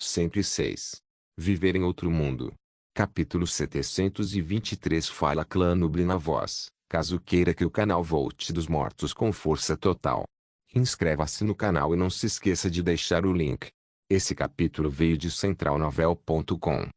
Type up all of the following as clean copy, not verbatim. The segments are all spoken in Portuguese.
106. Viver em outro mundo. Capítulo 723. Fala Clã Nubli na voz, caso queira que o canal volte dos mortos com força total. Inscreva-se no canal e não se esqueça de deixar o link. Esse capítulo veio de centralnovel.com.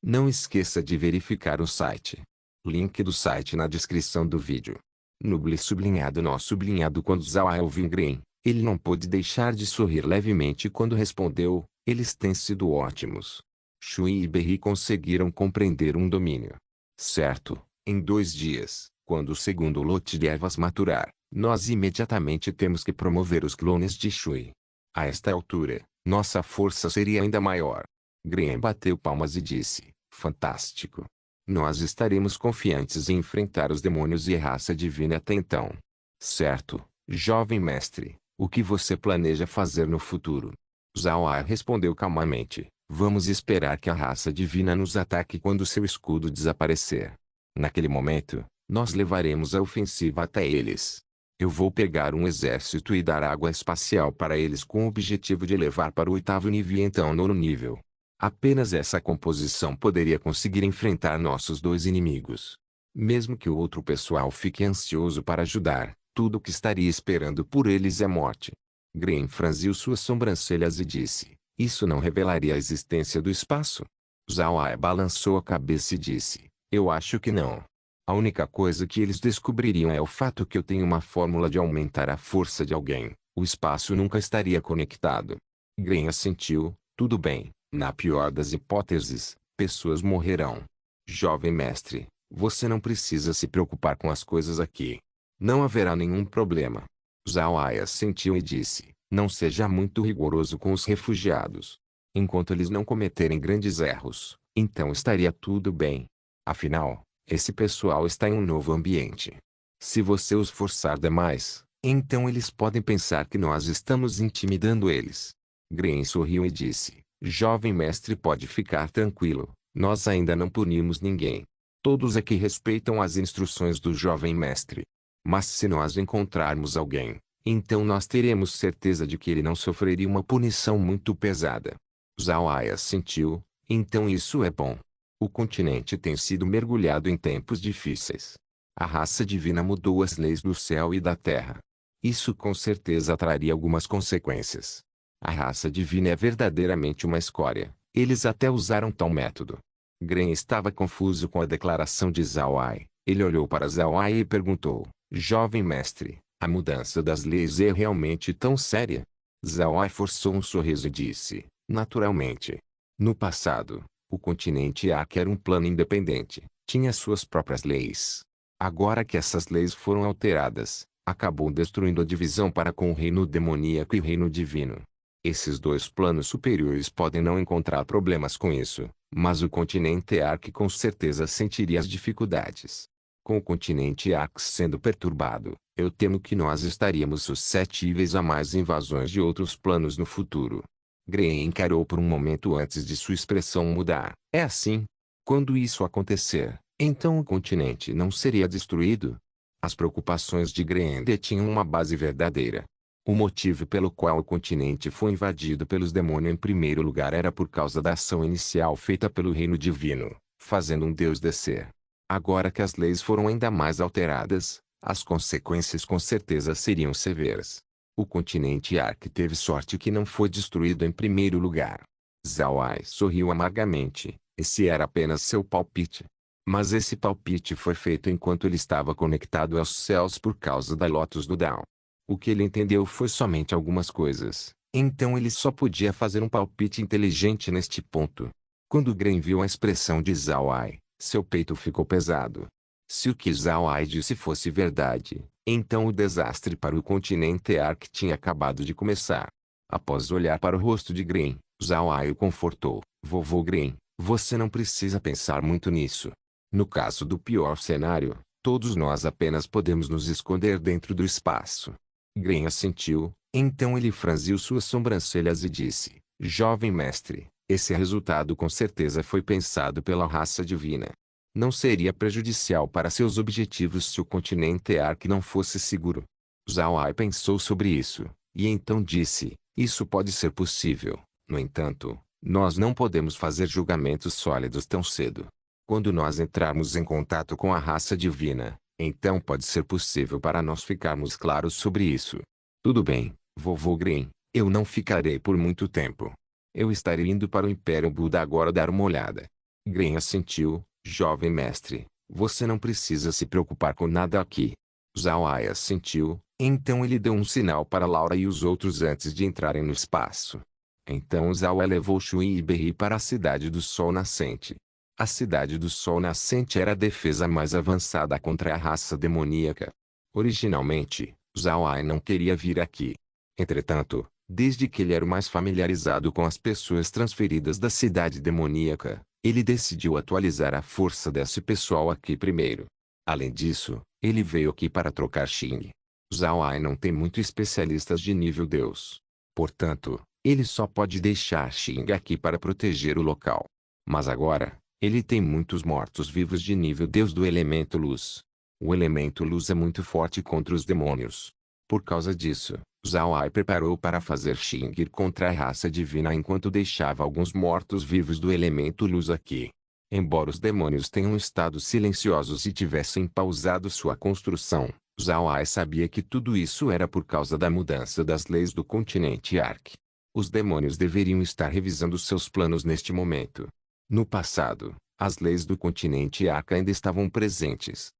Não esqueça de verificar o site. Link do site na descrição do vídeo. Nubli sublinhado nó sublinhado. Quando Zawai ouviu Green, ele não pôde deixar de sorrir levemente quando respondeu: eles têm sido ótimos. Shui e Berri conseguiram compreender um domínio. Certo, em 2 dias, quando o segundo lote de ervas maturar, nós imediatamente temos que promover os clones de Shui. A esta altura, nossa força seria ainda maior. Green bateu palmas e disse: fantástico. Nós estaremos confiantes em enfrentar os demônios e a raça divina até então. Certo, jovem mestre, o que você planeja fazer no futuro? Zawai respondeu calmamente: vamos esperar que a raça divina nos ataque quando seu escudo desaparecer. Naquele momento, nós levaremos a ofensiva até eles. Eu vou pegar um exército e dar água espacial para eles com o objetivo de levar para o 8º nível e então 9º nível. Apenas essa composição poderia conseguir enfrentar nossos 2 inimigos. Mesmo que o outro pessoal fique ansioso para ajudar, tudo o que estaria esperando por eles é morte. Green franziu suas sobrancelhas e disse: isso não revelaria a existência do espaço? Zawai balançou a cabeça e disse: eu acho que não. A única coisa que eles descobririam é o fato que eu tenho uma fórmula de aumentar a força de alguém. O espaço nunca estaria conectado. Green assentiu: tudo bem. Na pior das hipóteses, pessoas morrerão. Jovem mestre, você não precisa se preocupar com as coisas aqui. Não haverá nenhum problema. Zawai assentiu e disse: não seja muito rigoroso com os refugiados. Enquanto eles não cometerem grandes erros, então estaria tudo bem. Afinal, esse pessoal está em um novo ambiente. Se você os forçar demais, então eles podem pensar que nós estamos intimidando eles. Green sorriu e disse: jovem mestre pode ficar tranquilo, nós ainda não punimos ninguém. Todos aqui respeitam as instruções do jovem mestre. Mas se nós encontrarmos alguém, então nós teremos certeza de que ele não sofreria uma punição muito pesada. Zawai assentiu: então isso é bom. O continente tem sido mergulhado em tempos difíceis. A raça divina mudou as leis do céu e da terra. Isso com certeza traria algumas consequências. A raça divina é verdadeiramente uma escória. Eles até usaram tal método. Green estava confuso com a declaração de Zawai. Ele olhou para Zawai e perguntou: jovem mestre, a mudança das leis é realmente tão séria? Zawai forçou um sorriso e disse: naturalmente. No passado, o continente Ark era um plano independente, tinha suas próprias leis. Agora que essas leis foram alteradas, acabou destruindo a divisão para com o reino demoníaco e o reino divino. Esses 2 planos superiores podem não encontrar problemas com isso, mas o continente Ark com certeza sentiria as dificuldades. Com o continente Ark sendo perturbado, eu temo que nós estaríamos suscetíveis a mais invasões de outros planos no futuro. Green encarou por um momento antes de sua expressão mudar. É assim? Quando isso acontecer, então o continente não seria destruído? As preocupações de Green tinham uma base verdadeira. O motivo pelo qual o continente foi invadido pelos demônios em primeiro lugar era por causa da ação inicial feita pelo reino divino, fazendo um deus descer. Agora que as leis foram ainda mais alteradas, as consequências com certeza seriam severas. O continente Ark teve sorte que não foi destruído em primeiro lugar. Zawai sorriu amargamente. Esse era apenas seu palpite. Mas esse palpite foi feito enquanto ele estava conectado aos céus por causa da Lotus do Down. O que ele entendeu foi somente algumas coisas, então ele só podia fazer um palpite inteligente neste ponto. Quando Green viu a expressão de Zawai, seu peito ficou pesado. Se o que Zawai disse fosse verdade, então o desastre para o continente Ark tinha acabado de começar. Após olhar para o rosto de Green, Zawai o confortou: vovô Green, você não precisa pensar muito nisso. No caso do pior cenário, todos nós apenas podemos nos esconder dentro do espaço. Green assentiu, então ele franziu suas sobrancelhas e disse: jovem mestre, esse resultado com certeza foi pensado pela raça divina. Não seria prejudicial para seus objetivos se o continente Ark não fosse seguro. Zawai pensou sobre isso, e então disse: isso pode ser possível. No entanto, Nós não podemos fazer julgamentos sólidos tão cedo. Quando nós entrarmos em contato com a raça divina, então pode ser possível para nós ficarmos claros sobre isso. Tudo bem, vovô Green, eu não ficarei por muito tempo. Eu estarei indo para o Império Buda agora dar uma olhada. Green assentiu. Jovem mestre, você não precisa se preocupar com nada aqui. Zhao Ai assentiu. Então ele deu um sinal para Laura e os outros antes de entrarem no espaço. Então Zhao Ai levou Shui e Berri para a Cidade do Sol Nascente. A Cidade do Sol Nascente era a defesa mais avançada contra a raça demoníaca. Originalmente, Zhao Ai não queria vir aqui. Entretanto, desde que ele era o mais familiarizado com as pessoas transferidas da cidade demoníaca, ele decidiu atualizar a força desse pessoal aqui primeiro. Além disso, ele veio aqui para trocar Xing. Zhao Ai não tem muitos especialistas de nível Deus. Portanto, ele só pode deixar Xing aqui para proteger o local. Mas agora, ele tem muitos mortos-vivos de nível Deus do elemento luz. O elemento luz é muito forte contra os demônios. Por causa disso, Zhao Ai preparou para fazer Xing ir contra a raça divina enquanto deixava alguns mortos-vivos do elemento luz aqui. Embora os demônios tenham estado silenciosos e tivessem pausado sua construção, Zhao Ai sabia que tudo isso era por causa da mudança das leis do continente Ark. Os demônios deveriam estar revisando seus planos neste momento. No passado, as leis do continente Ark ainda estavam presentes.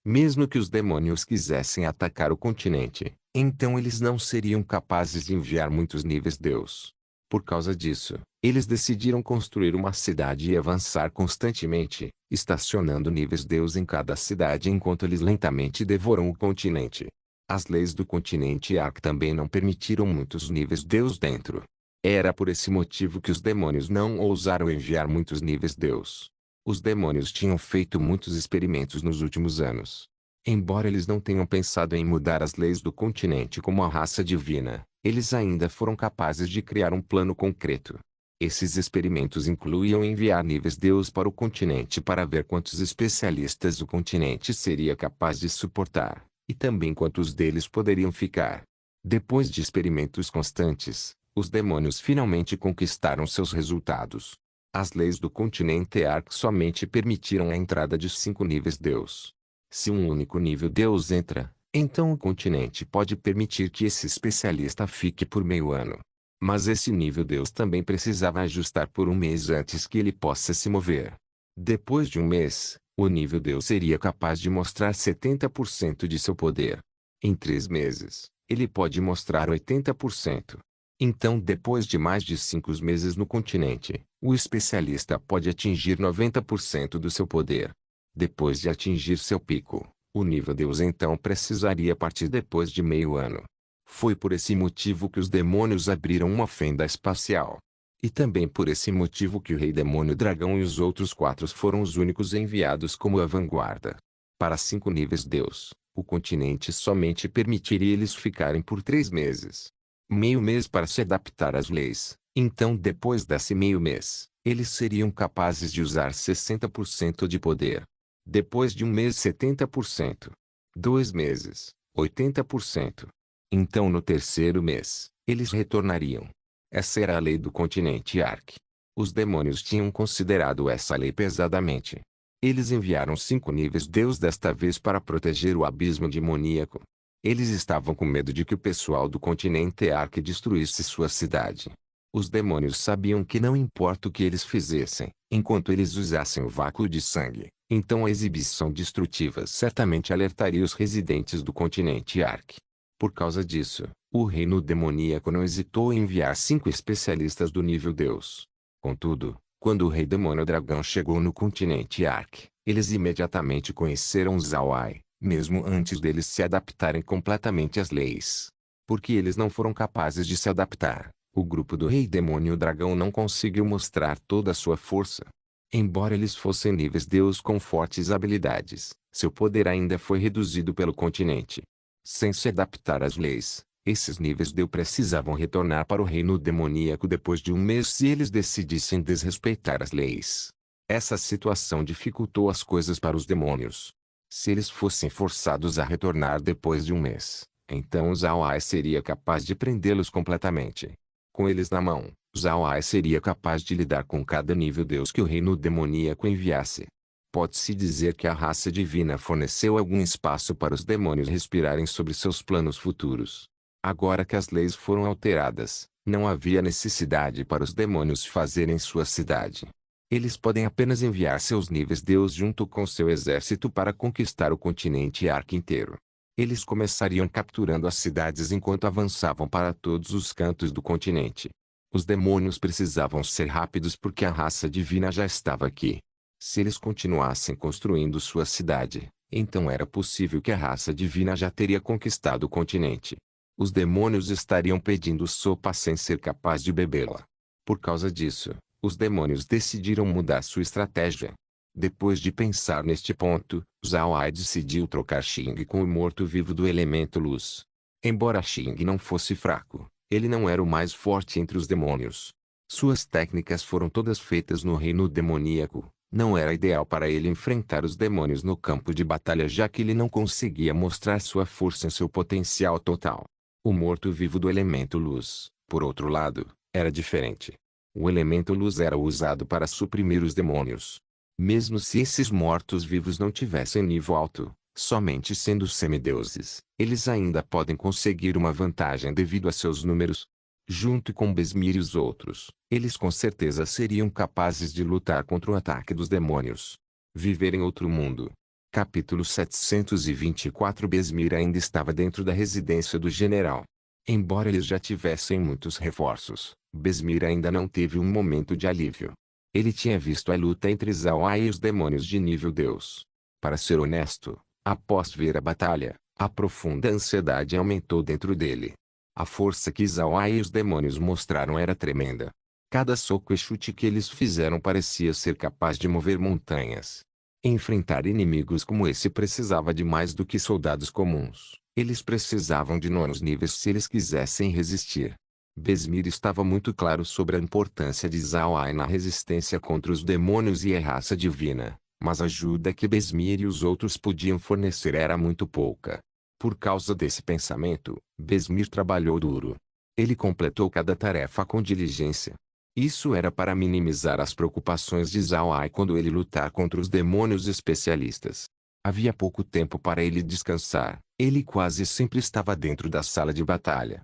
Mesmo que os demônios quisessem atacar o continente, então eles não seriam capazes de enviar muitos níveis Deus. Por causa disso, eles decidiram construir uma cidade e avançar constantemente, estacionando níveis Deus em cada cidade enquanto eles lentamente devoram o continente. As leis do continente Ark também não permitiram muitos níveis Deus dentro. Era por esse motivo que os demônios não ousaram enviar muitos níveis Deus. Os demônios tinham feito muitos experimentos nos últimos anos. Embora eles não tenham pensado em mudar as leis do continente como a raça divina, eles ainda foram capazes de criar um plano concreto. Esses experimentos incluíam enviar níveis Deus para o continente para ver quantos especialistas o continente seria capaz de suportar, e também quantos deles poderiam ficar. Depois de experimentos constantes, os demônios finalmente conquistaram seus resultados. As leis do continente Ark somente permitiram a entrada de 5 níveis Deus. Se um único nível Deus entra, então o continente pode permitir que esse especialista fique por meio ano. Mas esse nível Deus também precisava ajustar por um mês antes que ele possa se mover. Depois de um mês, o nível Deus seria capaz de mostrar 70% de seu poder. Em 3 meses, ele pode mostrar 80%. Então depois de mais de 5 meses no continente, o especialista pode atingir 90% do seu poder. Depois de atingir seu pico, o nível Deus então precisaria partir depois de meio ano. Foi por esse motivo que os demônios abriram uma fenda espacial. E também por esse motivo que o Rei Demônio Dragão e os outros 4 foram os únicos enviados como a vanguarda. Para 5 níveis Deus, o continente somente permitiria eles ficarem por 3 meses. Meio mês para se adaptar às leis. Então depois desse meio mês, eles seriam capazes de usar 60% de poder. Depois de um mês 70%. 2 meses, 80%. Então no terceiro mês, eles retornariam. Essa era a lei do continente Ark. Os demônios tinham considerado essa lei pesadamente. Eles enviaram 5 níveis Deus desta vez para proteger o abismo demoníaco. Eles estavam com medo de que o pessoal do continente Ark destruísse sua cidade. Os demônios sabiam que não importa o que eles fizessem, enquanto eles usassem o vácuo de sangue, então a exibição destrutiva certamente alertaria os residentes do continente Ark. Por causa disso, o reino demoníaco não hesitou em enviar 5 especialistas do nível Deus. Contudo, quando o Rei Demônio Dragão chegou no continente Ark, eles imediatamente conheceram Zhao Ai, mesmo antes deles se adaptarem completamente às leis. Porque eles não foram capazes de se adaptar, o grupo do Rei Demônio Dragão não conseguiu mostrar toda a sua força. Embora eles fossem níveis Deus com fortes habilidades, seu poder ainda foi reduzido pelo continente. Sem se adaptar às leis, esses níveis Deus precisavam retornar para o reino demoníaco depois de um mês se eles decidissem desrespeitar as leis. Essa situação dificultou as coisas para os demônios. Se eles fossem forçados a retornar depois de um mês, então Zhao Ai seria capaz de prendê-los completamente. Com eles na mão, Zhao Ai seria capaz de lidar com cada nível Deus que o reino demoníaco enviasse. Pode-se dizer que a raça divina forneceu algum espaço para os demônios respirarem sobre seus planos futuros. Agora que as leis foram alteradas, não havia necessidade para os demônios fazerem sua cidade. Eles podem apenas enviar seus níveis Deus junto com seu exército para conquistar o continente Ark inteiro. Eles começariam capturando as cidades enquanto avançavam para todos os cantos do continente. Os demônios precisavam ser rápidos porque a raça divina já estava aqui. Se eles continuassem construindo sua cidade, então era possível que a raça divina já teria conquistado o continente. Os demônios estariam pedindo sopa sem ser capaz de bebê-la. Por causa disso, os demônios decidiram mudar sua estratégia. Depois de pensar neste ponto, Zhao Ai decidiu trocar Xing com o morto-vivo do elemento luz. Embora Xing não fosse fraco, ele não era o mais forte entre os demônios. Suas técnicas foram todas feitas no reino demoníaco. Não era ideal para ele enfrentar os demônios no campo de batalha já que ele não conseguia mostrar sua força em seu potencial total. O morto-vivo do elemento luz, por outro lado, era diferente. O elemento luz era usado para suprimir os demônios. Mesmo se esses mortos-vivos não tivessem nível alto, somente sendo semideuses, eles ainda podem conseguir uma vantagem devido a seus números. Junto com Besmir e os outros, eles com certeza seriam capazes de lutar contra o ataque dos demônios. Viver em outro mundo. Capítulo 724. Besmir ainda estava dentro da residência do general. Embora eles já tivessem muitos reforços, Besmir ainda não teve um momento de alívio. Ele tinha visto a luta entre Zhao Ai e os demônios de nível Deus. Para ser honesto, após ver a batalha, a profunda ansiedade aumentou dentro dele. A força que Zhao Ai e os demônios mostraram era tremenda. Cada soco e chute que eles fizeram parecia ser capaz de mover montanhas. Enfrentar inimigos como esse precisava de mais do que soldados comuns. Eles precisavam de nonos níveis se eles quisessem resistir. Besmir estava muito claro sobre a importância de Zhao Ai na resistência contra os demônios e a raça divina, mas a ajuda que Besmir e os outros podiam fornecer era muito pouca. Por causa desse pensamento, Besmir trabalhou duro. Ele completou cada tarefa com diligência. Isso era para minimizar as preocupações de Zhao Ai quando ele lutar contra os demônios especialistas. Havia pouco tempo para ele descansar. Ele quase sempre estava dentro da sala de batalha.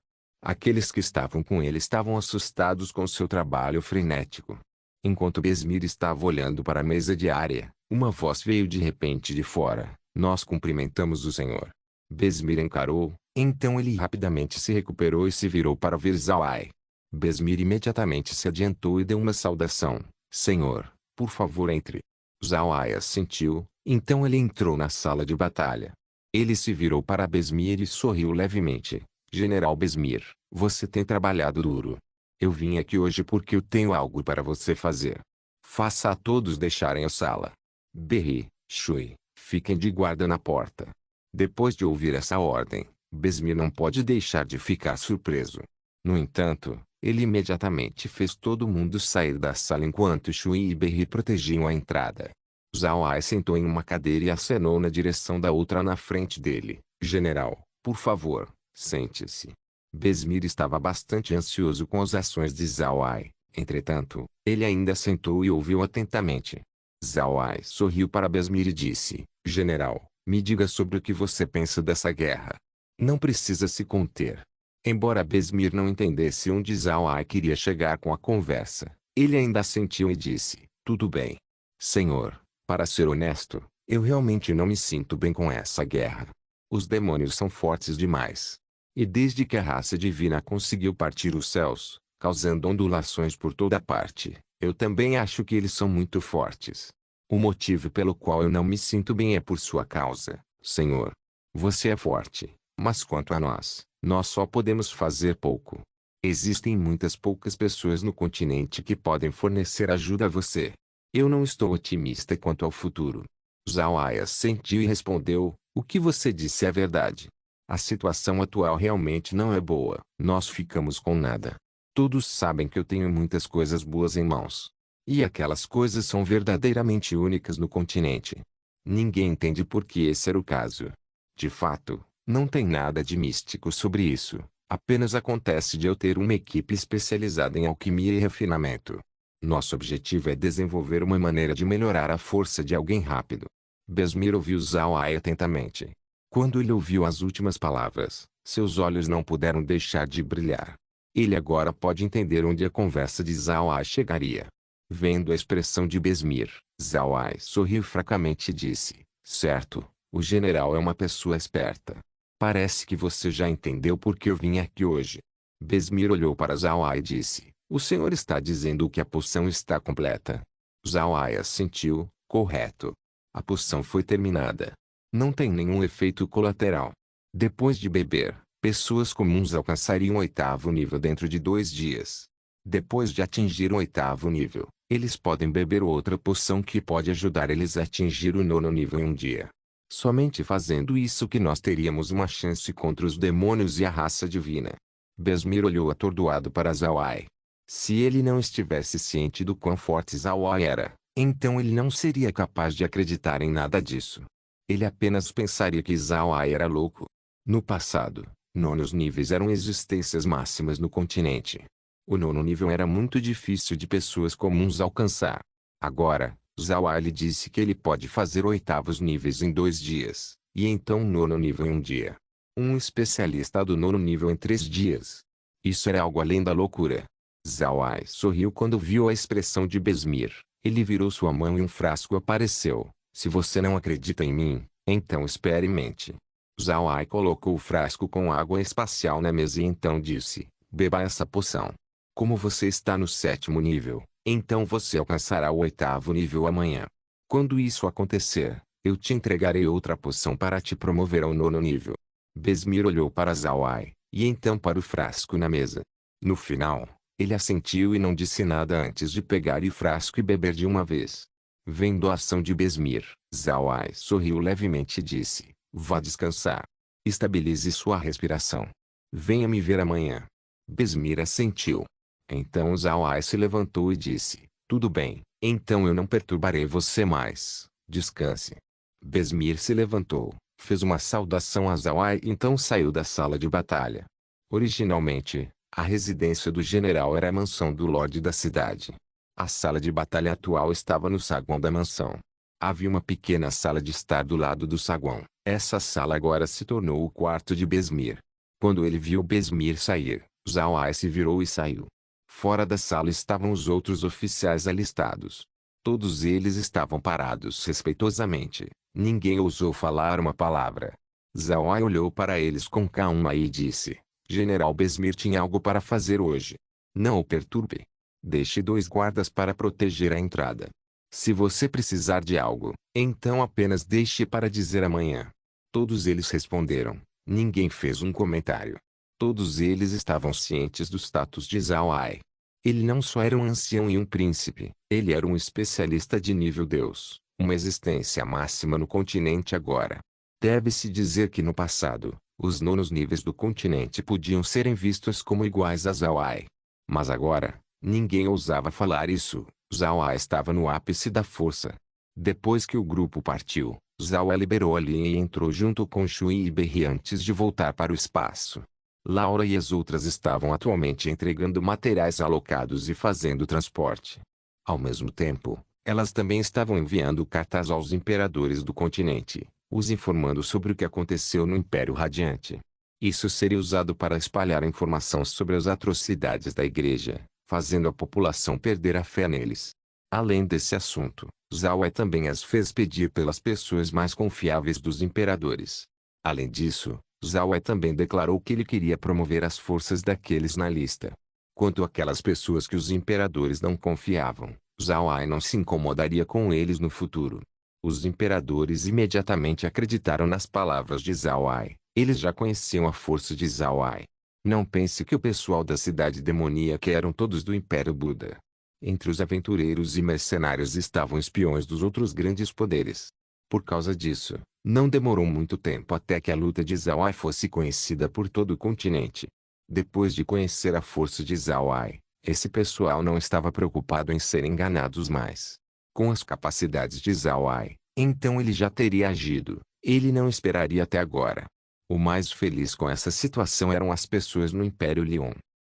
Aqueles que estavam com ele estavam assustados com seu trabalho frenético. Enquanto Besmir estava olhando para a mesa diária, uma voz veio de repente de fora. Nós cumprimentamos o Senhor. Besmir encarou, então ele rapidamente se recuperou e se virou para ver Zhao Ai. Besmir imediatamente se adiantou e deu uma saudação. Senhor, por favor entre. Zhao Ai assentiu, então ele entrou na sala de batalha. Ele se virou para Besmir e sorriu levemente. General Besmir, você tem trabalhado duro. Eu vim aqui hoje porque eu tenho algo para você fazer. Faça a todos deixarem a sala. Berri, Shui, fiquem de guarda na porta. Depois de ouvir essa ordem, Besmir não pode deixar de ficar surpreso. No entanto, ele imediatamente fez todo mundo sair da sala enquanto Shui e Berri protegiam a entrada. Zhao Ai sentou em uma cadeira e acenou na direção da outra na frente dele. General, por favor, sente-se. Besmir estava bastante ansioso com as ações de Zhao Ai. Entretanto, ele ainda sentou e ouviu atentamente. Zhao Ai sorriu para Besmir e disse, General, me diga sobre o que você pensa dessa guerra. Não precisa se conter. Embora Besmir não entendesse onde Zhao Ai queria chegar com a conversa, ele ainda assentiu e disse, tudo bem. Senhor, para ser honesto, eu realmente não me sinto bem com essa guerra. Os demônios são fortes demais. E desde que a raça divina conseguiu partir os céus, causando ondulações por toda parte, eu também acho que eles são muito fortes. O motivo pelo qual eu não me sinto bem é por sua causa, Senhor. Você é forte, mas quanto a nós só podemos fazer pouco. Existem muitas poucas pessoas no continente que podem fornecer ajuda a você. Eu não estou otimista quanto ao futuro. Zhao Ai assentiu e respondeu, o que você disse é verdade. A situação atual realmente não é boa. Nós ficamos com nada. Todos sabem que eu tenho muitas coisas boas em mãos. E aquelas coisas são verdadeiramente únicas no continente. Ninguém entende por que esse era o caso. De fato, não tem nada de místico sobre isso. Apenas acontece de eu ter uma equipe especializada em alquimia e refinamento. Nosso objetivo é desenvolver uma maneira de melhorar a força de alguém rápido. Besmir ouviu Zhao Ai atentamente. Quando ele ouviu as últimas palavras, seus olhos não puderam deixar de brilhar. Ele agora pode entender onde a conversa de Zhao Ai chegaria. Vendo a expressão de Besmir, Zhao Ai sorriu fracamente e disse: certo, o general é uma pessoa esperta. Parece que você já entendeu por que eu vim aqui hoje. Besmir olhou para Zhao Ai e disse: o senhor está dizendo que a poção está completa. Zhao Ai assentiu: correto. A poção foi terminada. Não tem nenhum efeito colateral. Depois de beber, pessoas comuns alcançariam o 8º nível dentro de 2 dias. Depois de atingir o 8º nível, eles podem beber outra poção que pode ajudar eles a atingir o 9º nível em um dia. Somente fazendo isso que nós teríamos uma chance contra os demônios e a raça divina. Besmir olhou atordoado para Zhao Ai. Se ele não estivesse ciente do quão forte Zhao Ai era, então ele não seria capaz de acreditar em nada disso. Ele apenas pensaria que Zhao Ai era louco. No passado, 9º níveis eram existências máximas no continente. O 9º nível era muito difícil de pessoas comuns alcançar. Agora, Zhao Ai lhe disse que ele pode fazer 8º níveis em 2 dias, e então o 9º nível em um dia. Um especialista do 9º nível em 3 dias. Isso era algo além da loucura. Zhao Ai sorriu quando viu a expressão de Besmir. Ele virou sua mão e um frasco apareceu. Se você não acredita em mim, então experimente. Zhao Ai colocou o frasco com água espacial na mesa e então disse: beba essa poção. Como você está no 7º nível, então você alcançará o 8º nível amanhã. Quando isso acontecer, eu te entregarei outra poção para te promover ao 9º nível. Besmir olhou para Zhao Ai, e então para o frasco na mesa. No final, ele assentiu e não disse nada antes de pegar o frasco e beber de uma vez. Vendo a ação de Besmir, Zhao Ai sorriu levemente e disse: vá descansar. Estabilize sua respiração. Venha me ver amanhã. Besmir assentiu. Então Zhao Ai se levantou e disse: tudo bem, então eu não perturbarei você mais. Descanse. Besmir se levantou, fez uma saudação a Zhao Ai e então saiu da sala de batalha. Originalmente, a residência do general era a mansão do lorde da cidade. A sala de batalha atual estava no saguão da mansão. Havia uma pequena sala de estar do lado do saguão. Essa sala agora se tornou o quarto de Besmir. Quando ele viu Besmir sair, Zhao Ai se virou e saiu. Fora da sala estavam os outros oficiais alistados. Todos eles estavam parados respeitosamente. Ninguém ousou falar uma palavra. Zhao Ai olhou para eles com calma e disse: General Besmir tinha algo para fazer hoje. Não o perturbe. Deixe 2 guardas para proteger a entrada. Se você precisar de algo, então apenas deixe para dizer amanhã. Todos eles responderam. Ninguém fez um comentário. Todos eles estavam cientes do status de Zhao Ai. Ele não só era um ancião e um príncipe, ele era um especialista de nível Deus, uma existência máxima no continente agora. Deve-se dizer que no passado, os 9º níveis do continente podiam serem vistos como iguais a Zhao Ai. Mas agora, ninguém ousava falar isso. Zhao Ai estava no ápice da força. Depois que o grupo partiu, Zhao Ai liberou a linha e entrou junto com Shui e Berri antes de voltar para o espaço. Laura e as outras estavam atualmente entregando materiais alocados e fazendo transporte. Ao mesmo tempo, elas também estavam enviando cartas aos imperadores do continente, os informando sobre o que aconteceu no Império Radiante. Isso seria usado para espalhar informação sobre as atrocidades da igreja, fazendo a população perder a fé neles. Além desse assunto, Zhao Ai também as fez pedir pelas pessoas mais confiáveis dos imperadores. Além disso, Zhao Ai também declarou que ele queria promover as forças daqueles na lista. Quanto àquelas pessoas que os imperadores não confiavam, Zhao Ai não se incomodaria com eles no futuro. Os imperadores imediatamente acreditaram nas palavras de Zhao Ai. Eles já conheciam a força de Zhao Ai. Não pense que o pessoal da cidade demoníaca eram todos do Império Buda. Entre os aventureiros e mercenários estavam espiões dos outros grandes poderes. Por causa disso, não demorou muito tempo até que a luta de Zhao Ai fosse conhecida por todo o continente. Depois de conhecer a força de Zhao Ai, esse pessoal não estava preocupado em ser enganados mais. Com as capacidades de Zhao Ai, então ele já teria agido. Ele não esperaria até agora. O mais feliz com essa situação eram as pessoas no Império Lyon.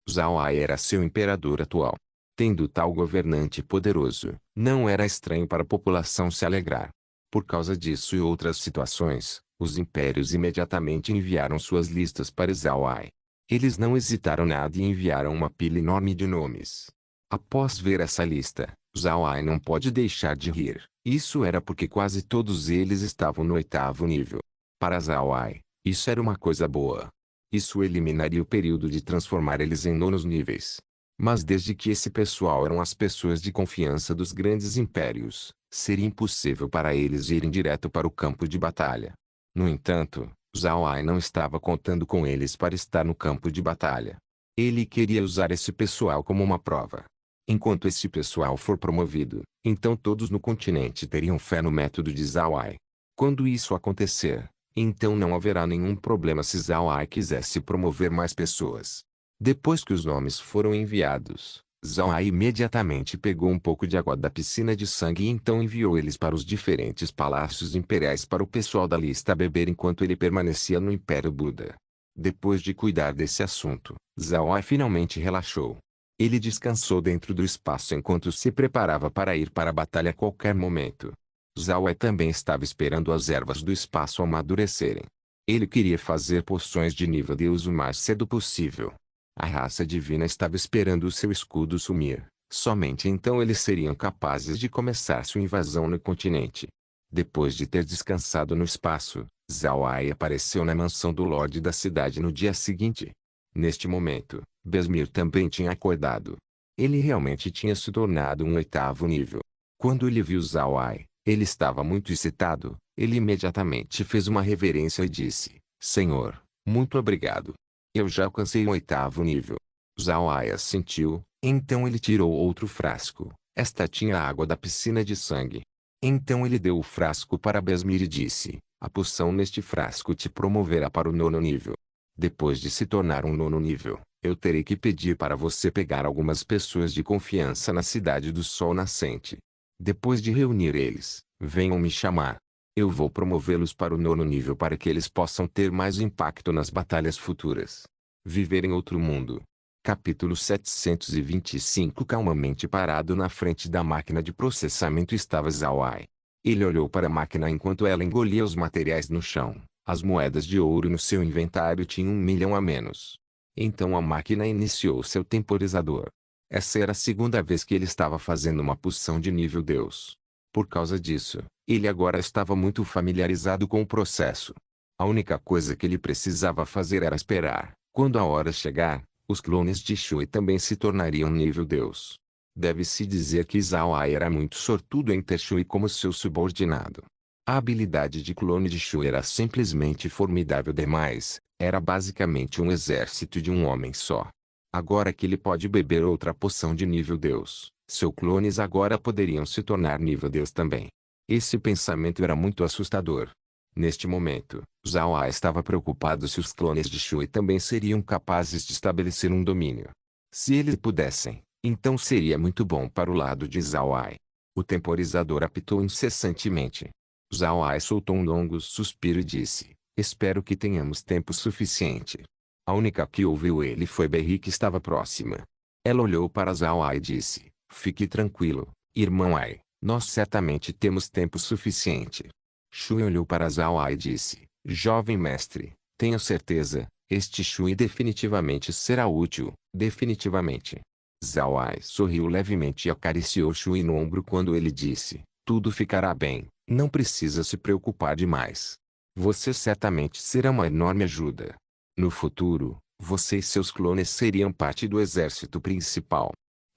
Zhao Ai era seu imperador atual. Tendo tal governante poderoso, não era estranho para a população se alegrar. Por causa disso e outras situações, os impérios imediatamente enviaram suas listas para Zhao Ai. Eles não hesitaram nada e enviaram uma pilha enorme de nomes. Após ver essa lista, Zhao Ai não pode deixar de rir. Isso era porque quase todos eles estavam no 8º nível. Para Zhao Ai, isso era uma coisa boa. Isso eliminaria o período de transformar eles em nonos níveis. Mas desde que esse pessoal eram as pessoas de confiança dos grandes impérios, seria impossível para eles irem direto para o campo de batalha. No entanto, Zhao Ai não estava contando com eles para estar no campo de batalha. Ele queria usar esse pessoal como uma prova. Enquanto esse pessoal for promovido, então todos no continente teriam fé no método de Zhao Ai. Quando isso acontecer, então não haverá nenhum problema se Zhao Ai quisesse promover mais pessoas. Depois que os nomes foram enviados, Zhao Ai imediatamente pegou um pouco de água da piscina de sangue e então enviou eles para os diferentes palácios imperiais para o pessoal da lista beber enquanto ele permanecia no Império Buda. Depois de cuidar desse assunto, Zhao Ai finalmente relaxou. Ele descansou dentro do espaço enquanto se preparava para ir para a batalha a qualquer momento. Zhao Ai também estava esperando as ervas do espaço amadurecerem. Ele queria fazer poções de nível Deus o mais cedo possível. A raça divina estava esperando o seu escudo sumir. Somente então eles seriam capazes de começar sua invasão no continente. Depois de ter descansado no espaço, Zhao Ai apareceu na mansão do Lorde da cidade no dia seguinte. Neste momento, Besmir também tinha acordado. Ele realmente tinha se tornado um 8º nível. Quando ele viu Zhao Ai, ele estava muito excitado. Ele imediatamente fez uma reverência e disse: Senhor, muito obrigado. Eu já alcancei o 8º nível. Zhao Ai assentiu, então ele tirou outro frasco. Esta tinha a água da piscina de sangue. Então ele deu o frasco para Besmir e disse: a poção neste frasco te promoverá para o 9º nível. Depois de se tornar um 9º nível, eu terei que pedir para você pegar algumas pessoas de confiança na cidade do Sol Nascente. Depois de reunir eles, venham me chamar. Eu vou promovê-los para o 9º nível para que eles possam ter mais impacto nas batalhas futuras. Viver em outro mundo. Capítulo 725. Calmamente parado na frente da máquina de processamento estava Zhao Ai. Ele olhou para a máquina enquanto ela engolia os materiais no chão. As moedas de ouro no seu inventário tinham 1.000.000 a menos. Então a máquina iniciou seu temporizador. Essa era a segunda vez que ele estava fazendo uma poção de nível Deus. Por causa disso, ele agora estava muito familiarizado com o processo. A única coisa que ele precisava fazer era esperar. Quando a hora chegar, os clones de Shui também se tornariam nível Deus. Deve-se dizer que Zhao Ai era muito sortudo em ter Shui como seu subordinado. A habilidade de clone de Shui era simplesmente formidável demais, era basicamente um exército de um homem só. Agora que ele pode beber outra poção de nível Deus, seus clones agora poderiam se tornar nível Deus também. Esse pensamento era muito assustador. Neste momento, Zhao Ai estava preocupado se os clones de Shui também seriam capazes de estabelecer um domínio. Se eles pudessem, então seria muito bom para o lado de Zhao Ai. O temporizador apitou incessantemente. Zhao Ai soltou um longo suspiro e disse: espero que tenhamos tempo suficiente. A única que ouviu ele foi Berry, que estava próxima. Ela olhou para Zhao Ai e disse: fique tranquilo, irmão Ai, nós certamente temos tempo suficiente. Shui olhou para Zhao Ai e disse: jovem mestre, tenho certeza, este Shui definitivamente será útil, definitivamente. Zhao Ai sorriu levemente e acariciou Shui no ombro quando ele disse: tudo ficará bem, não precisa se preocupar demais. Você certamente será uma enorme ajuda. No futuro, você e seus clones seriam parte do exército principal.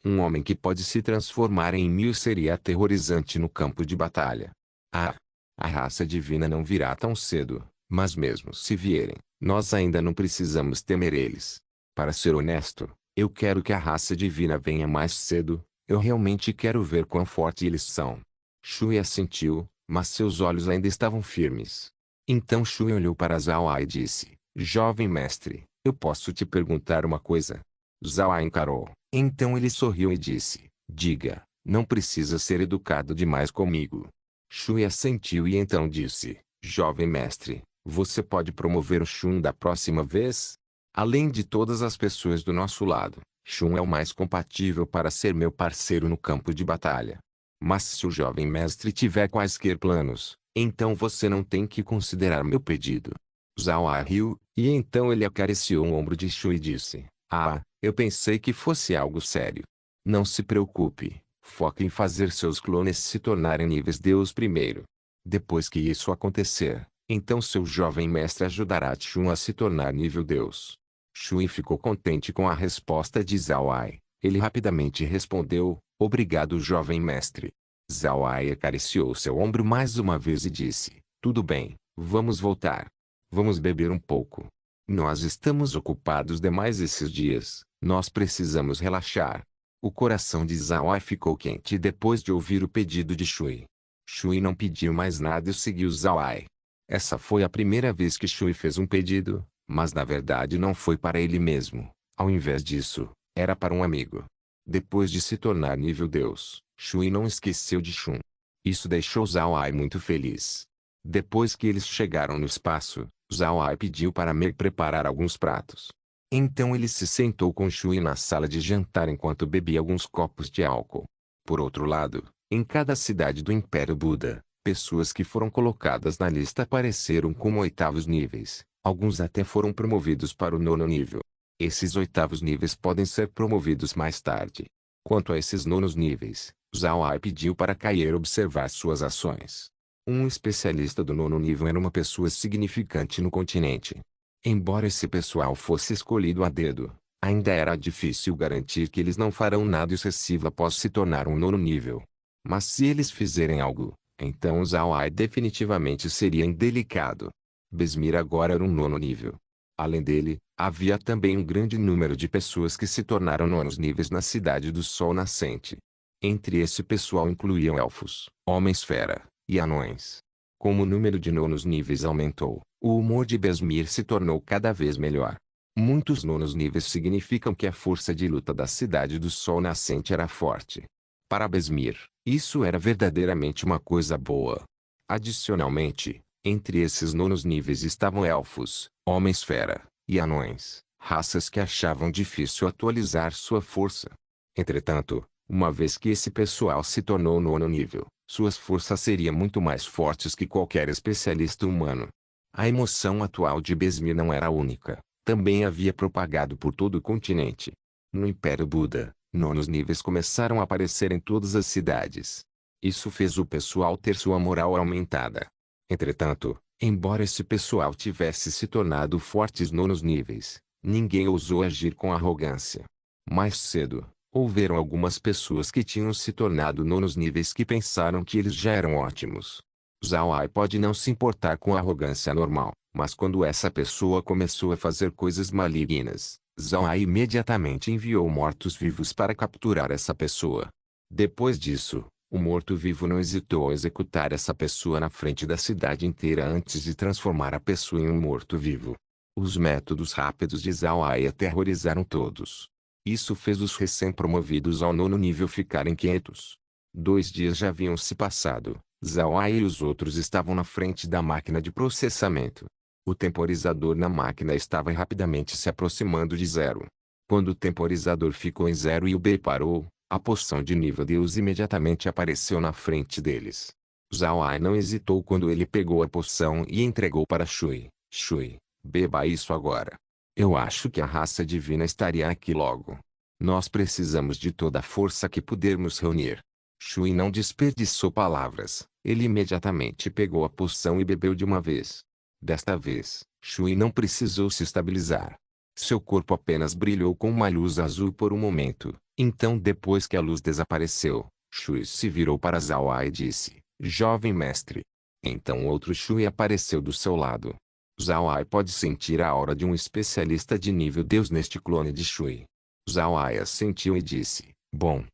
Um homem que pode se transformar em 1000 seria aterrorizante no campo de batalha. Ah! A raça divina não virá tão cedo, mas mesmo se vierem, nós ainda não precisamos temer eles. Para ser honesto, eu quero que a raça divina venha mais cedo, eu realmente quero ver quão forte eles são. Shui assentiu, mas seus olhos ainda estavam firmes. Então Shui olhou para Zhao Ai e disse: jovem mestre, eu posso te perguntar uma coisa? Zhao Ai encarou, então ele sorriu e disse: diga, não precisa ser educado demais comigo. Shui assentiu e então disse: jovem mestre, Você pode promover o Shun da próxima vez? Além de todas as pessoas do nosso lado, Shun é o mais compatível para ser meu parceiro no campo de batalha. Mas se o jovem mestre tiver quaisquer planos, então você não tem que considerar meu pedido. Zhao Ai riu, e então ele acariciou o ombro de Shu e disse: Ah, eu pensei que fosse algo sério. Não se preocupe, foque em fazer seus clones se tornarem níveis Deus primeiro. Depois que isso acontecer, então seu jovem mestre ajudará Shun a se tornar nível Deus. Shui ficou contente com a resposta de Zhao Ai. Ele rapidamente respondeu: Obrigado, jovem mestre. Zhao Ai acariciou seu ombro mais uma vez e disse: Tudo bem, vamos voltar. Vamos beber um pouco. Nós estamos ocupados demais esses dias, nós precisamos relaxar. O coração de Zhao Ai ficou quente depois de ouvir o pedido de Shui. Shui não pediu mais nada e seguiu Zhao Ai. Essa foi a primeira vez que Shui fez um pedido, mas na verdade não foi para ele mesmo. Ao invés disso, era para um amigo. Depois de se tornar nível Deus, Shui não esqueceu de Shun. Isso deixou Zhao Ai muito feliz. Depois que eles chegaram no espaço, Zhao Ai pediu para Mei preparar alguns pratos. Então ele se sentou com Shui na sala de jantar enquanto bebia alguns copos de álcool. Por outro lado, em cada cidade do Império Buda, pessoas que foram colocadas na lista apareceram como oitavos níveis. Alguns até foram promovidos para o nono nível. Esses oitavos níveis podem ser promovidos mais tarde. Quanto a esses nonos níveis, Zhao Ai pediu para Kaieru observar suas ações. Um especialista do nono nível era uma pessoa significante no continente. Embora esse pessoal fosse escolhido a dedo, ainda era difícil garantir que eles não farão nada excessivo após se tornar um nono nível. Mas se eles fizerem algo, então Zhao Ai definitivamente seria indelicado. Besmir agora era um nono nível. Além dele, havia também um grande número de pessoas que se tornaram nonos níveis na Cidade do Sol Nascente. Entre esse pessoal incluíam elfos, homens-fera, e anões. Como o número de nonos níveis aumentou, o humor de Besmir se tornou cada vez melhor. Muitos nonos níveis significam que a força de luta da Cidade do Sol Nascente era forte. Para Besmir, isso era verdadeiramente uma coisa boa. Adicionalmente, entre esses nonos níveis estavam elfos, homens-fera, e anões, raças que achavam difícil atualizar sua força. Entretanto, uma vez que esse pessoal se tornou nono nível, suas forças seriam muito mais fortes que qualquer especialista humano. A emoção atual de Besmir não era única, também havia propagado por todo o continente. No Império Buda, nonos níveis começaram a aparecer em todas as cidades. Isso fez o pessoal ter sua moral aumentada. Entretanto, embora esse pessoal tivesse se tornado fortes nonos níveis, ninguém ousou agir com arrogância. Mais cedo, houveram algumas pessoas que tinham se tornado nonos níveis que pensaram que eles já eram ótimos. Zhao Ai pode não se importar com a arrogância normal, mas quando essa pessoa começou a fazer coisas malignas, Zhao Ai imediatamente enviou mortos-vivos para capturar essa pessoa. Depois disso, o morto-vivo não hesitou ao executar essa pessoa na frente da cidade inteira antes de transformar a pessoa em um morto-vivo. Os métodos rápidos de Zhao Ai aterrorizaram todos. Isso fez os recém-promovidos ao nono nível ficarem quietos. 2 dias já haviam se passado. Zhao Ai e os outros estavam na frente da máquina de processamento. O temporizador na máquina estava rapidamente se aproximando de zero. Quando o temporizador ficou em zero e o B parou, a poção de nível Deus imediatamente apareceu na frente deles. Zhao Ai não hesitou quando ele pegou a poção e entregou para Shui. Shui, beba isso agora. Eu acho que a raça divina estaria aqui logo. Nós precisamos de toda a força que pudermos reunir. Shui não desperdiçou palavras. Ele imediatamente pegou a poção e bebeu de uma vez. Desta vez, Shui não precisou se estabilizar. Seu corpo apenas brilhou com uma luz azul por um momento. Então depois que a luz desapareceu, Shui se virou para Zhao Ai e disse: Jovem mestre. Então outro Shui apareceu do seu lado. Zhao Ai pode sentir a aura de um especialista de nível Deus neste clone de Shui. Zhao Ai assentiu e disse: Bom.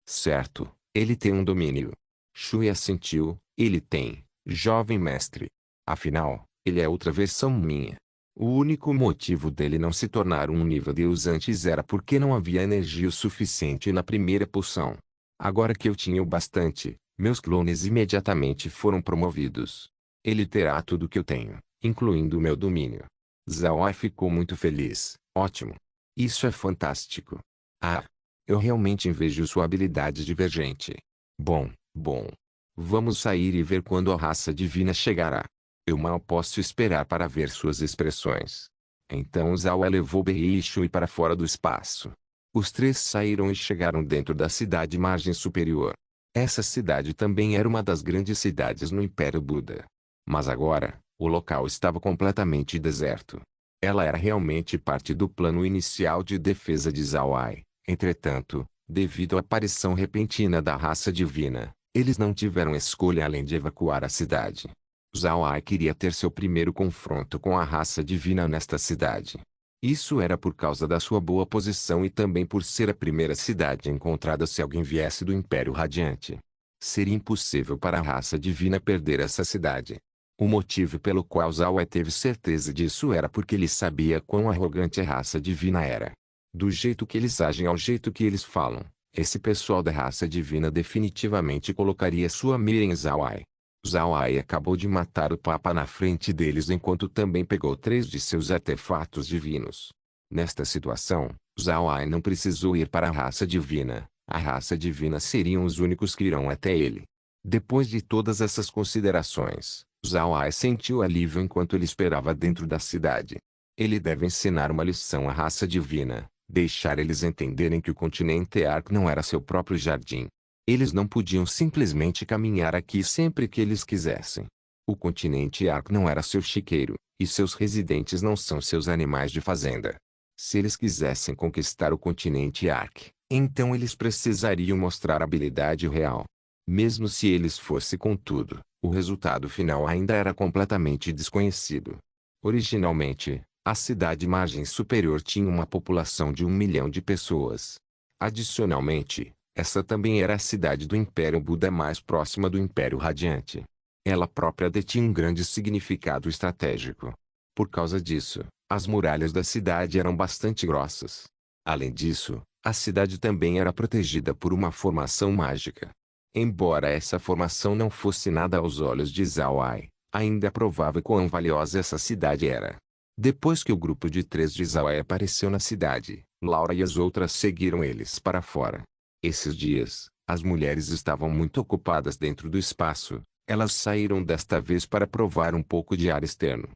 Certo, ele tem um domínio. Shui assentiu: Ele tem, jovem mestre. Afinal, ele é outra versão minha. O único motivo dele não se tornar um nível Deus antes era porque não havia energia o suficiente na primeira poção. Agora que eu tinha o bastante, meus clones imediatamente foram promovidos. Ele terá tudo que eu tenho, incluindo o meu domínio. Zhao Ai ficou muito feliz. Ótimo. Isso é fantástico. Ah, eu realmente invejo sua habilidade divergente. Bom. Vamos sair e ver quando a raça divina chegará. Eu mal posso esperar para ver suas expressões. Então Zhao Ai levou Bei e Shui para fora do espaço. Os três saíram e chegaram dentro da cidade margem superior. Essa cidade também era uma das grandes cidades no Império Buda. Mas agora, o local estava completamente deserto. Ela era realmente parte do plano inicial de defesa de Zhao Ai. Entretanto, devido à aparição repentina da raça divina, eles não tiveram escolha além de evacuar a cidade. Zhao Ai queria ter seu primeiro confronto com a raça divina nesta cidade. Isso era por causa da sua boa posição e também por ser a primeira cidade encontrada se alguém viesse do Império Radiante. Seria impossível para a raça divina perder essa cidade. O motivo pelo qual Zhao Ai teve certeza disso era porque ele sabia quão arrogante a raça divina era. Do jeito que eles agem ao jeito que eles falam, esse pessoal da raça divina definitivamente colocaria sua mira em Zhao Ai. Zhao Ai acabou de matar o Papa na frente deles enquanto também pegou 3 de seus artefatos divinos. Nesta situação, Zhao Ai não precisou ir para a raça divina. A raça divina seriam os únicos que irão até ele. Depois de todas essas considerações, Zhao Ai sentiu alívio enquanto ele esperava dentro da cidade. Ele deve ensinar uma lição à raça divina, deixar eles entenderem que o continente Ark não era seu próprio jardim. Eles não podiam simplesmente caminhar aqui sempre que eles quisessem. O continente Ark não era seu chiqueiro, e seus residentes não são seus animais de fazenda. Se eles quisessem conquistar o continente Ark, então eles precisariam mostrar habilidade real. Mesmo se eles fossem contudo, o resultado final ainda era completamente desconhecido. Originalmente, a cidade margem superior tinha uma população de 1 milhão de pessoas. Adicionalmente, essa também era a cidade do Império Buda mais próxima do Império Radiante. Ela própria detinha um grande significado estratégico. Por causa disso, as muralhas da cidade eram bastante grossas. Além disso, a cidade também era protegida por uma formação mágica. Embora essa formação não fosse nada aos olhos de Zhao Ai, ainda é provável quão valiosa essa cidade era. Depois que o grupo de 3 de Zhao Ai apareceu na cidade, Laura e as outras seguiram eles para fora. Esses dias, as mulheres estavam muito ocupadas dentro do espaço. Elas saíram desta vez para provar um pouco de ar externo.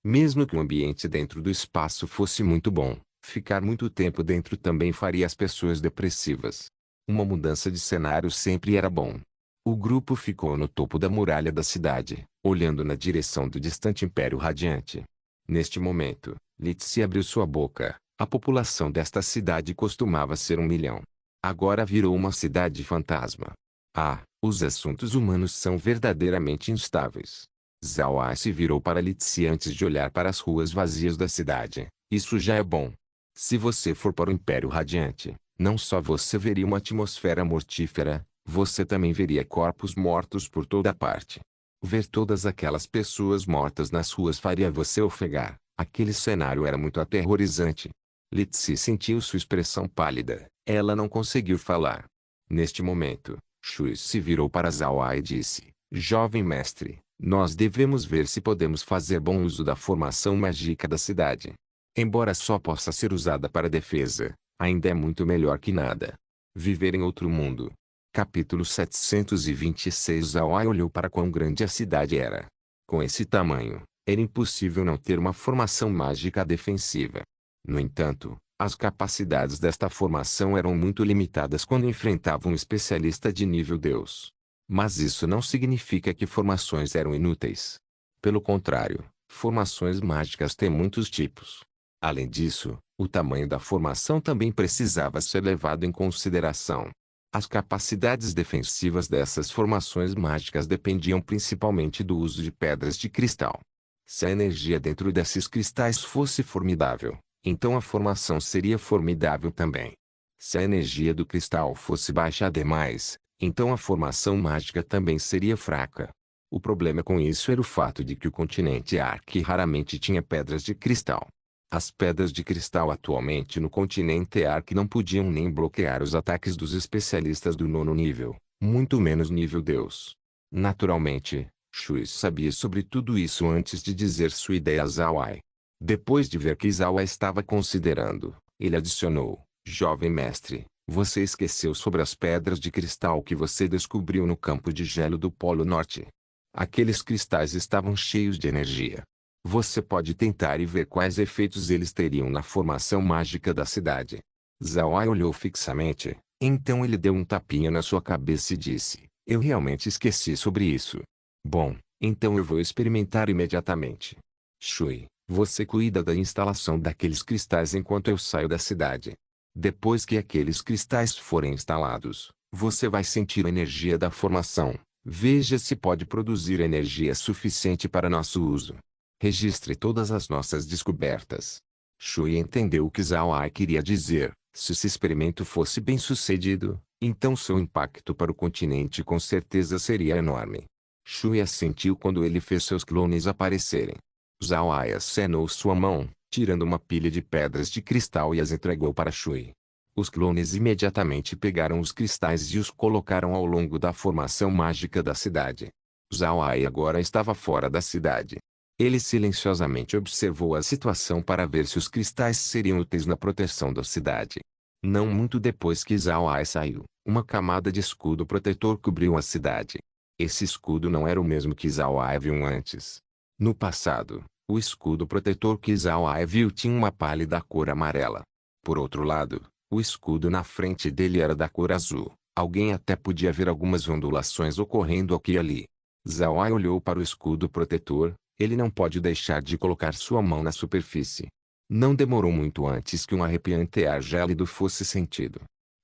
Mesmo que o ambiente dentro do espaço fosse muito bom, ficar muito tempo dentro também faria as pessoas depressivas. Uma mudança de cenário sempre era bom. O grupo ficou no topo da muralha da cidade, olhando na direção do distante Império Radiante. Neste momento, Litsi abriu sua boca. A população desta cidade costumava ser 1 milhão. Agora virou uma cidade fantasma. Ah, os assuntos humanos são verdadeiramente instáveis. Zhao Ai se virou para Litsi antes de olhar para as ruas vazias da cidade. Isso já é bom. Se você for para o Império Radiante, não só você veria uma atmosfera mortífera, você também veria corpos mortos por toda parte. Ver todas aquelas pessoas mortas nas ruas faria você ofegar. Aquele cenário era muito aterrorizante. Litsi sentiu sua expressão pálida. Ela não conseguiu falar. Neste momento, Shui se virou para Zhao Ai e disse: Jovem mestre, nós devemos ver se podemos fazer bom uso da formação mágica da cidade. Embora só possa ser usada para defesa, ainda é muito melhor que nada. Viver em outro mundo. Capítulo 726. Zhao Ai olhou para quão grande a cidade era. Com esse tamanho, era impossível não ter uma formação mágica defensiva. No entanto, as capacidades desta formação eram muito limitadas quando enfrentava um especialista de nível Deus. Mas isso não significa que formações eram inúteis. Pelo contrário, formações mágicas têm muitos tipos. Além disso, o tamanho da formação também precisava ser levado em consideração. As capacidades defensivas dessas formações mágicas dependiam principalmente do uso de pedras de cristal. Se a energia dentro desses cristais fosse formidável, então a formação seria formidável também. Se a energia do cristal fosse baixa demais, então a formação mágica também seria fraca. O problema com isso era o fato de que o continente Ark raramente tinha pedras de cristal. As pedras de cristal atualmente no continente Ark não podiam nem bloquear os ataques dos especialistas do 9º nível, muito menos nível Deus. Naturalmente, Shui sabia sobre tudo isso antes de dizer sua ideia a Zhao Ai. Depois de ver que Zhao Ai estava considerando, ele adicionou: Jovem mestre, você esqueceu sobre as pedras de cristal que você descobriu no campo de gelo do Polo Norte. Aqueles cristais estavam cheios de energia. Você pode tentar e ver quais efeitos eles teriam na formação mágica da cidade. Zhao Ai olhou fixamente, então ele deu um tapinha na sua cabeça e disse: Eu realmente esqueci sobre isso. Bom, então eu vou experimentar imediatamente. Shui, você cuida da instalação daqueles cristais enquanto eu saio da cidade. Depois que aqueles cristais forem instalados, você vai sentir a energia da formação. Veja se pode produzir energia suficiente para nosso uso. Registre todas as nossas descobertas. Shui entendeu o que Zhao Ai queria dizer. Se esse experimento fosse bem sucedido, então seu impacto para o continente com certeza seria enorme. Shui assentiu quando ele fez seus clones aparecerem. Zhao Ai acenou sua mão, tirando uma pilha de pedras de cristal e as entregou para Shui. Os clones imediatamente pegaram os cristais e os colocaram ao longo da formação mágica da cidade. Zhao Ai agora estava fora da cidade. Ele silenciosamente observou a situação para ver se os cristais seriam úteis na proteção da cidade. Não muito depois que Zhao Ai saiu, uma camada de escudo protetor cobriu a cidade. Esse escudo não era o mesmo que Zhao Ai viu antes. No passado, o escudo protetor que Zhao Ai viu tinha uma pálida cor amarela. Por outro lado, o escudo na frente dele era da cor azul. Alguém até podia ver algumas ondulações ocorrendo aqui e ali. Zhao Ai olhou para o escudo protetor. Ele não pode deixar de colocar sua mão na superfície. Não demorou muito antes que um arrepiante ar gélido fosse sentido.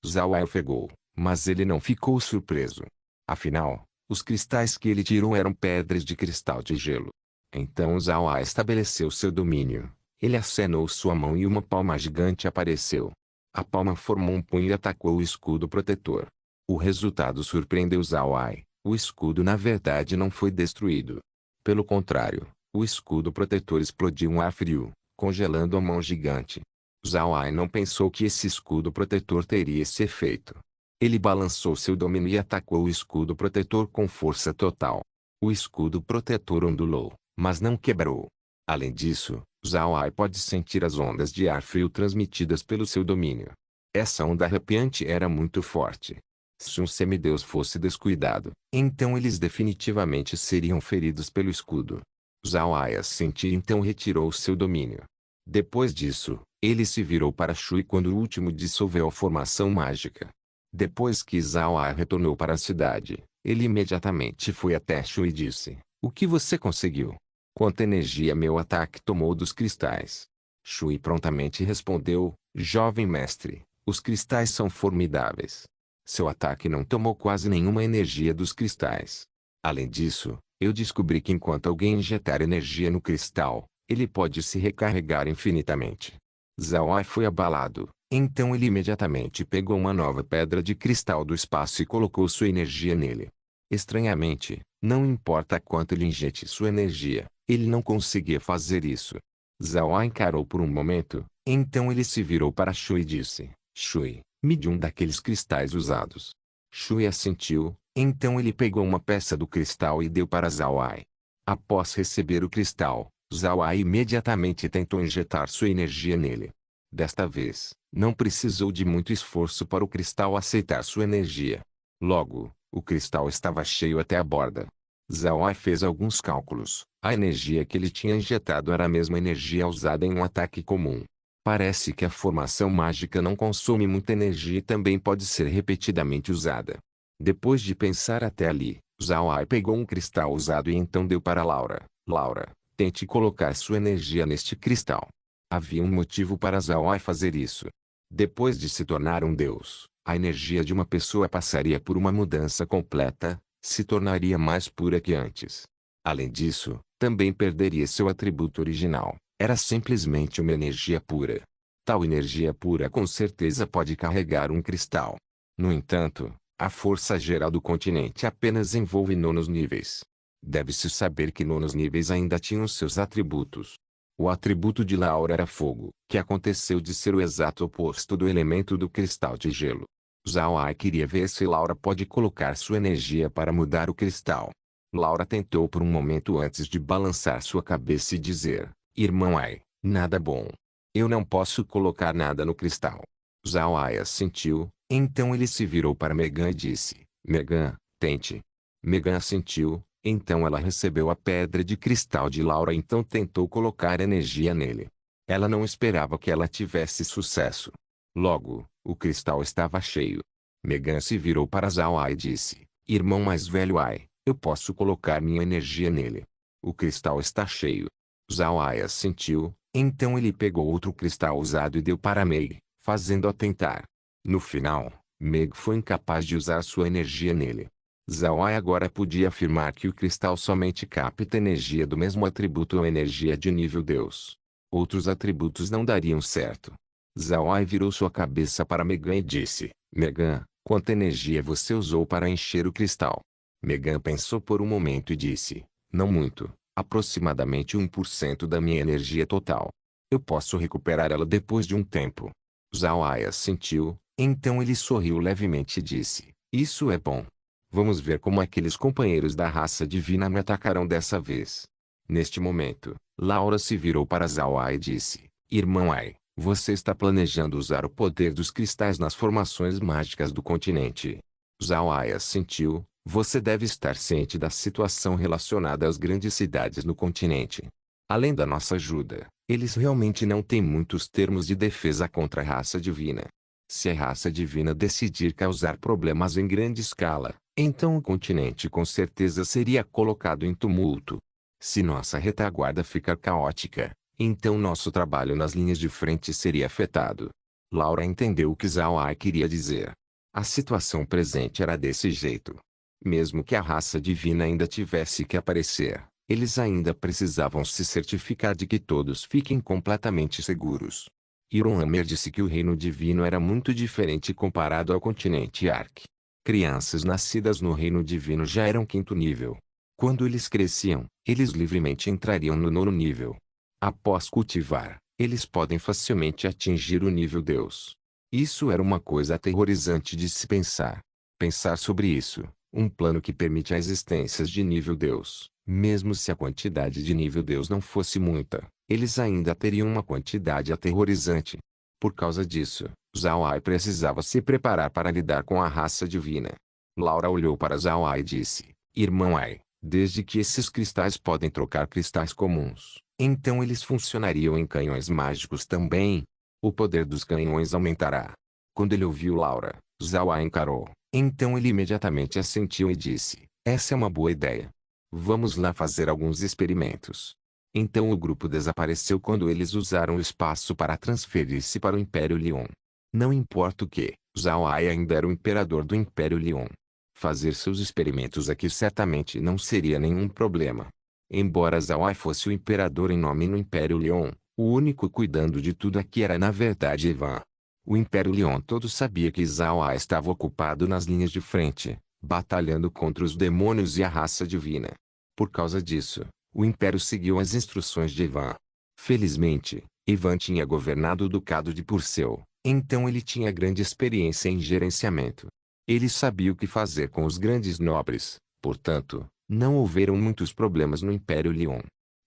Zhao Ai ofegou, mas ele não ficou surpreso. Afinal, os cristais que ele tirou eram pedras de cristal de gelo. Então Zhao Ai estabeleceu seu domínio. Ele acenou sua mão e uma palma gigante apareceu. A palma formou um punho e atacou o escudo protetor. O resultado surpreendeu Zhao Ai. O escudo na verdade não foi destruído. Pelo contrário, o escudo protetor explodiu um ar frio, congelando a mão gigante. Zhao Ai não pensou que esse escudo protetor teria esse efeito. Ele balançou seu domínio e atacou o escudo protetor com força total. O escudo protetor ondulou, mas não quebrou. Além disso, Zhao Ai pode sentir as ondas de ar frio transmitidas pelo seu domínio. Essa onda arrepiante era muito forte. Se um semideus fosse descuidado, então eles definitivamente seriam feridos pelo escudo. Zhao Ai assentiu e então retirou seu domínio. Depois disso, ele se virou para Shui quando o último dissolveu a formação mágica. Depois que Zhao Ai retornou para a cidade, ele imediatamente foi até Shui e disse: O que você conseguiu? Quanta energia meu ataque tomou dos cristais? Shui prontamente respondeu: Jovem mestre, os cristais são formidáveis. Seu ataque não tomou quase nenhuma energia dos cristais. Além disso, eu descobri que enquanto alguém injetar energia no cristal, ele pode se recarregar infinitamente. Zhao Ai foi abalado, então ele imediatamente pegou uma nova pedra de cristal do espaço e colocou sua energia nele. Estranhamente, não importa quanto ele injete sua energia, ele não conseguia fazer isso. Zhao Ai encarou por um momento, então ele se virou para Shui e disse: Shui, me dê um daqueles cristais usados. Shui assentiu, então ele pegou uma peça do cristal e deu para Zhao Ai. Após receber o cristal, Zhao Ai imediatamente tentou injetar sua energia nele. Desta vez, não precisou de muito esforço para o cristal aceitar sua energia. Logo, o cristal estava cheio até a borda. Zhao Ai fez alguns cálculos. A energia que ele tinha injetado era a mesma energia usada em um ataque comum. Parece que a formação mágica não consome muita energia e também pode ser repetidamente usada. Depois de pensar até ali, Zhao Ai pegou um cristal usado e então deu para Laura. Laura, tente colocar sua energia neste cristal. Havia um motivo para Zhao Ai fazer isso. Depois de se tornar um deus, a energia de uma pessoa passaria por uma mudança completa, se tornaria mais pura que antes. Além disso, também perderia seu atributo original. Era simplesmente uma energia pura. Tal energia pura com certeza pode carregar um cristal. No entanto, a força geral do continente apenas envolve nonos níveis. Deve-se saber que nonos níveis ainda tinham seus atributos. O atributo de Laura era fogo, que aconteceu de ser o exato oposto do elemento do cristal de gelo. Zhao Ai queria ver se Laura pode colocar sua energia para mudar o cristal. Laura tentou por um momento antes de balançar sua cabeça e dizer: Irmão Ai, nada bom. Eu não posso colocar nada no cristal. Zhao Ai assentiu, então ele se virou para Megan e disse: Megan, tente. Megan assentiu, então ela recebeu a pedra de cristal de Laura e então tentou colocar energia nele. Ela não esperava que ela tivesse sucesso. Logo, o cristal estava cheio. Megan se virou para Zhao Ai e disse: Irmão mais velho Ai, eu posso colocar minha energia nele. O cristal está cheio. Zhao Ai assentiu, então ele pegou outro cristal usado e deu para Meg, fazendo-a tentar. No final, Meg foi incapaz de usar sua energia nele. Zhao Ai agora podia afirmar que o cristal somente capta energia do mesmo atributo ou energia de nível Deus. Outros atributos não dariam certo. Zhao Ai virou sua cabeça para Megan e disse: Megan, quanta energia você usou para encher o cristal? Megan pensou por um momento e disse: Não muito, aproximadamente 1% da minha energia total. Eu posso recuperar ela depois de um tempo. Zhao Ai assentiu, então ele sorriu levemente e disse: Isso é bom. Vamos ver como aqueles companheiros da raça divina me atacarão dessa vez. Neste momento, Laura se virou para Zhao Ai e disse: Irmão Ai, você está planejando usar o poder dos cristais nas formações mágicas do continente. Zhao Ai assentiu, você deve estar ciente da situação relacionada às grandes cidades no continente. Além da nossa ajuda, eles realmente não têm muitos termos de defesa contra a raça divina. Se a raça divina decidir causar problemas em grande escala, então o continente com certeza seria colocado em tumulto. Se nossa retaguarda ficar caótica, então nosso trabalho nas linhas de frente seria afetado. Laura entendeu o que Zhao Ai queria dizer. A situação presente era desse jeito. Mesmo que a raça divina ainda tivesse que aparecer, eles ainda precisavam se certificar de que todos fiquem completamente seguros. Iron Hammer disse que o reino divino era muito diferente comparado ao continente Ark. Crianças nascidas no reino divino já eram quinto nível. Quando eles cresciam, eles livremente entrariam no nono nível. Após cultivar, eles podem facilmente atingir o nível Deus. Isso era uma coisa aterrorizante de se pensar. Pensar sobre isso, um plano que permite a existência de nível Deus, mesmo se a quantidade de nível Deus não fosse muita, eles ainda teriam uma quantidade aterrorizante. Por causa disso, Zhao Ai precisava se preparar para lidar com a raça divina. Laura olhou para Zhao Ai e disse: Irmão Ai, desde que esses cristais podem trocar cristais comuns, então eles funcionariam em canhões mágicos também. O poder dos canhões aumentará. Quando ele ouviu Laura, Zhao Ai encarou. Então ele imediatamente assentiu e disse: Essa é uma boa ideia. Vamos lá fazer alguns experimentos. Então o grupo desapareceu quando eles usaram o espaço para transferir-se para o Império Leon. Não importa o que, Zhao Ai ainda era o imperador do Império Leon. Fazer seus experimentos aqui certamente não seria nenhum problema. Embora Zhao Ai fosse o imperador em nome no Império Leon, o único cuidando de tudo aqui era na verdade Ivan. O Império Leon todo sabia que Zhao Ai estava ocupado nas linhas de frente, batalhando contra os demônios e a raça divina. Por causa disso, o Império seguiu as instruções de Ivan. Felizmente, Ivan tinha governado o Ducado de Purcell, então ele tinha grande experiência em gerenciamento. Ele sabia o que fazer com os grandes nobres, portanto, não houveram muitos problemas no Império Leon.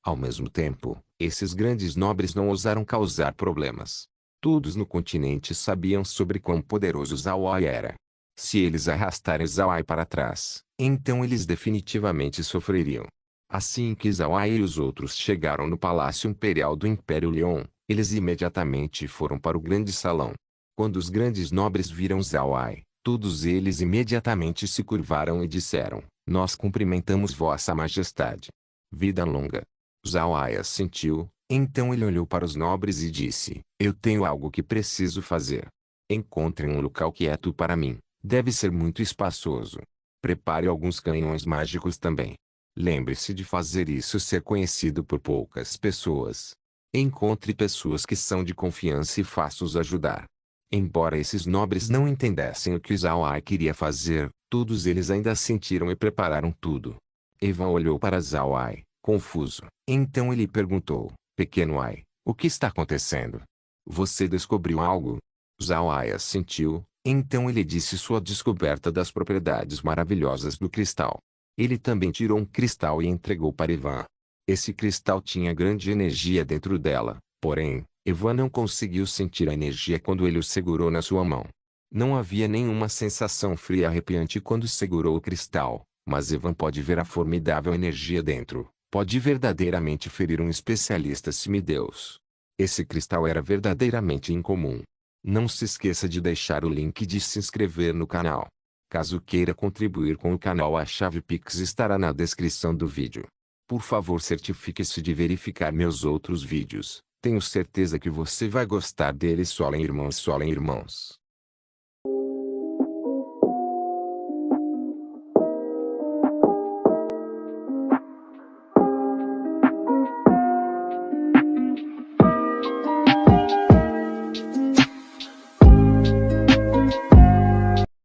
Ao mesmo tempo, esses grandes nobres não ousaram causar problemas. Todos no continente sabiam sobre quão poderoso Zhao Ai era. Se eles arrastarem Zhao Ai para trás, então eles definitivamente sofreriam. Assim que Zhao Ai e os outros chegaram no Palácio Imperial do Império Leon, eles imediatamente foram para o grande salão. Quando os grandes nobres viram Zhao Ai, todos eles imediatamente se curvaram e disseram: Nós cumprimentamos Vossa Majestade. Vida longa. Zhao Ai assentiu, então ele olhou para os nobres e disse: Eu tenho algo que preciso fazer. Encontrem um local quieto para mim, deve ser muito espaçoso. Prepare alguns canhões mágicos também. Lembre-se de fazer isso ser conhecido por poucas pessoas. Encontre pessoas que são de confiança e faça-os ajudar. Embora esses nobres não entendessem o que Zhao Ai queria fazer, todos eles ainda sentiram e prepararam tudo. Ivan olhou para Zhao Ai, confuso. Então ele perguntou: Pequeno Ai, o que está acontecendo? Você descobriu algo? Zhao Ai assentiu, então ele disse sua descoberta das propriedades maravilhosas do cristal. Ele também tirou um cristal e entregou para Ivan. Esse cristal tinha grande energia dentro dela, porém, Ivan não conseguiu sentir a energia quando ele o segurou na sua mão. Não havia nenhuma sensação fria e arrepiante quando segurou o cristal, mas Ivan pode ver a formidável energia dentro. Pode verdadeiramente ferir um especialista semideus. Esse cristal era verdadeiramente incomum. Não se esqueça de deixar o link de se inscrever no canal. Caso queira contribuir com o canal, a chave Pix estará na descrição do vídeo. Por favor, certifique-se de verificar meus outros vídeos. Tenho certeza que você vai gostar deles. Solen irmãos, Solen irmãos.